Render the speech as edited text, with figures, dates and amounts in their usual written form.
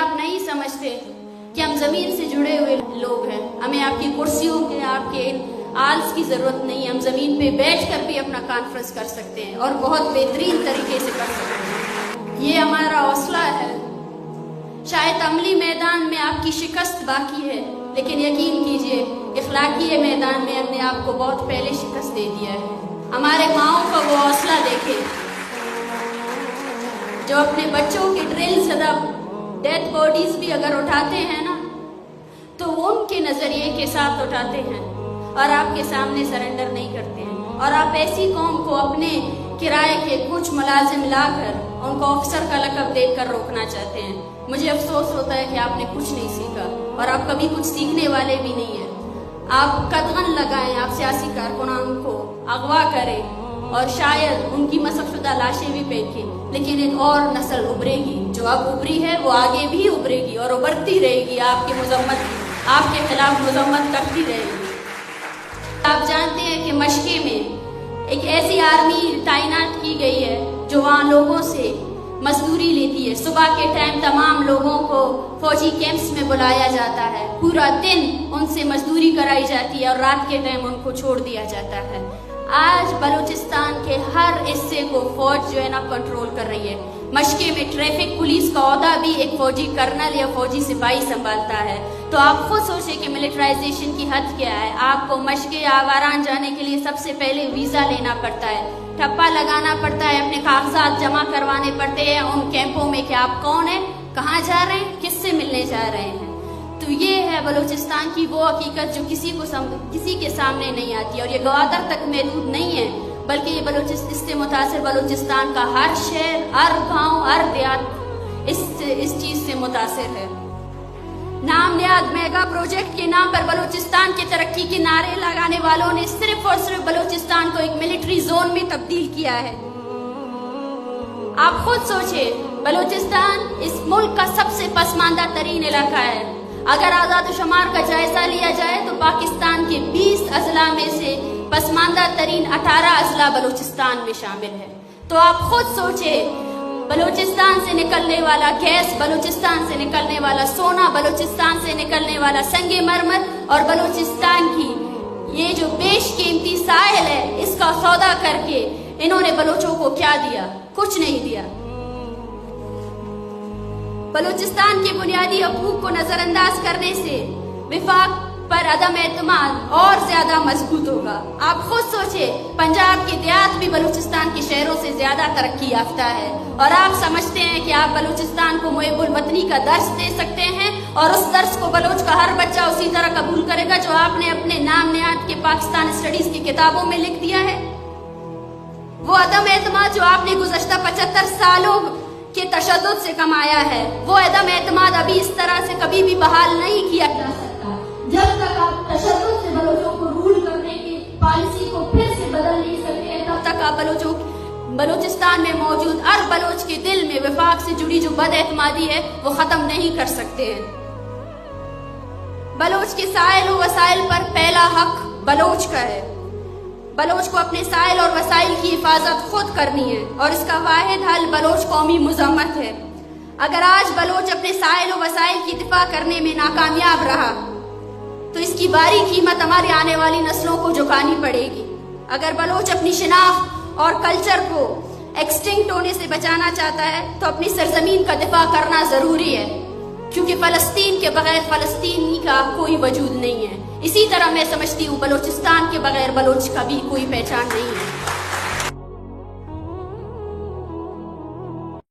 आप नहीं समझते कि हम ज़मीन से जुड़े हुए लोग हैं। हमें आपकी कुर्सियों के, आपके आल्स की ज़रूरत नहीं है। हम ज़मीन पे बैठ कर भी अपना कॉन्फ्रेंस कर सकते हैं और बहुत बेहतरीन तरीके से कर सकते हैं। ये हमारा हौसला है। शायद अमली मैदान में आपकी शिकस्त बाकी है, लेकिन यकीन कीजिए इखलाकी मैदान में हमने आपको बहुत पहले शिकस्त दे दिया है। हमारे माओं का वो हौसला देखे जो अपने बच्चों की ड्रिल सदा डेथ बॉडीज भी अगर उठाते हैं ना, तो वो उनके नज़रिए के साथ उठाते हैं और आपके सामने सरेंडर नहीं करते हैं। और आप ऐसी कौम को अपने किराए के कुछ मुलाजिम लाकर उनको अफसर का लक़ब देकर रोकना चाहते हैं। मुझे अफसोस होता है कि आपने कुछ नहीं सीखा और आप कभी कुछ सीखने वाले भी नहीं हैं। आप कदगन लगाएं, आप सियासी कारकुनान को अगवा करें और शायद उनकी मसफ़शुदा लाशें भी फेंकें, लेकिन एक और नस्ल उभरेगी। जो अब उभरी है वो आगे भी उभरेगी और उभरती रहेगी, आपकी मजम्मत, आपके खिलाफ मजम्मत करती रहेगी। आप जानते हैं कि मशके में एक ऐसी आर्मी तैनात की गई है जो वहाँ लोगों से मजदूरी लेती है। सुबह के टाइम तमाम लोगों को फौजी कैंप्स में बुलाया जाता है, पूरा दिन उनसे मजदूरी कराई जाती है और रात के टाइम उनको छोड़ दिया जाता है। आज बलूचिस्तान के हर हिस्से को फौज जो है ना कंट्रोल कर रही है। मशके में ट्रैफिक पुलिस का ओहदा भी एक फौजी कर्नल या फौजी सिपाही संभालता है। तो आप खुद सोचें कि मिलिट्राइजेशन की हद क्या है। आपको मशके या आवारान जाने के लिए सबसे पहले वीज़ा लेना पड़ता है, ठप्पा लगाना पड़ता है, अपने कागजात जमा करवाने पड़ते हैं उन कैंपों में कि आप कौन हैं, कहाँ जा रहे हैं, किससे मिलने जा रहे हैं। तो ये है बलूचिस्तान की वो हकीकत जो किसी के सामने नहीं आती और ये गवादर तक महदूद नहीं है, बल्कि ये इससे मुतासिर बलूचिस्तान का हर शहर, हर गांव, हर देहात इस चीज़ से मुतासिर है। नाम निहाद मेगा प्रोजेक्ट के नाम पर बलूचिस्तान की तरक्की के नारे लगाने वालों ने सिर्फ और सिर्फ बलूचिस्तान को एक मिलिट्री जोन में तब्दील किया है। आप खुद सोचें, बलूचिस्तान इस मुल्क का सबसे पसमानदा तरीन इलाका है। अगर आज़ाद शुमार का जायजा लिया जाए तो पाकिस्तान के 20 अजला में से पसमानदा तरीन 18 अजला बलूचिस्तान में शामिल है। तो आप खुद सोचें, बलूचिस्तान से निकलने वाला गैस, बलूचिस्तान से निकलने वाला सोना, बलूचिस्तान से निकलने वाला संगे मरमर और बलूचिस्तान की ये जो बेशकीमती साहिल है, इसका सौदा करके इन्होंने बलूचों को क्या दिया? कुछ नहीं दिया। बलूचिस्तान के बुनियादी हकूक को नजरअंदाज करने से विफाक पर अदम एतमाद और ज्यादा मजबूत होगा। आप खुद सोचे, पंजाब के देहात भी बलूचिस्तान के शहरों से ज्यादा तरक्की याफ्ता है और आप समझते हैं कि आप बलूचिस्तान को मुहिब्बुल वतनी का दर्स दे सकते हैं और उस दर्स को बलूच का हर बच्चा उसी तरह कबूल करेगा जो आपने अपने नाम निहाद के पाकिस्तान स्टडीज की किताबों में लिख दिया है। वो अदम एतमाद जो आपने गुज़श्ता 75 सालों के तशद्दुद से कमाया है, वो अदम एतमाद अभी इस तरह से कभी भी बहाल नहीं किया जा सकता जब तक आप तशद्दुद से बलोचों को रूल करने की पॉलिसी को फिर से बदल नहीं सकते हैं। तब तक आप बलूचिस्तान में मौजूद हर बलोच के दिल में विफाक से जुड़ी जो बदएतमादी है वो खत्म नहीं कर सकते हैं। बलोच के साइल और वसाइल पर पहला हक बलोच का है। बलोच को अपने साइल और वसाइल की हिफाजत खुद करनी है और इसका वाहिद हल बलोच कौमी मुज़म्मत है। अगर आज बलोच अपने साइल और वसाइल की दिफा करने में नाकामयाब रहा तो इसकी भारी कीमत हमारी आने वाली नस्लों को चुकानी पड़ेगी। अगर बलोच अपनी शिनाख्त और कल्चर को एक्सटिंक्ट होने से बचाना चाहता है तो अपनी सरजमीन का दिफा करना जरूरी है, क्योंकि फलस्तीन के बगैर फलस्तीनी का कोई वजूद नहीं है। इसी तरह मैं समझती हूँ बलूचिस्तान के बगैर बलोच का भी कोई पहचान नहीं है।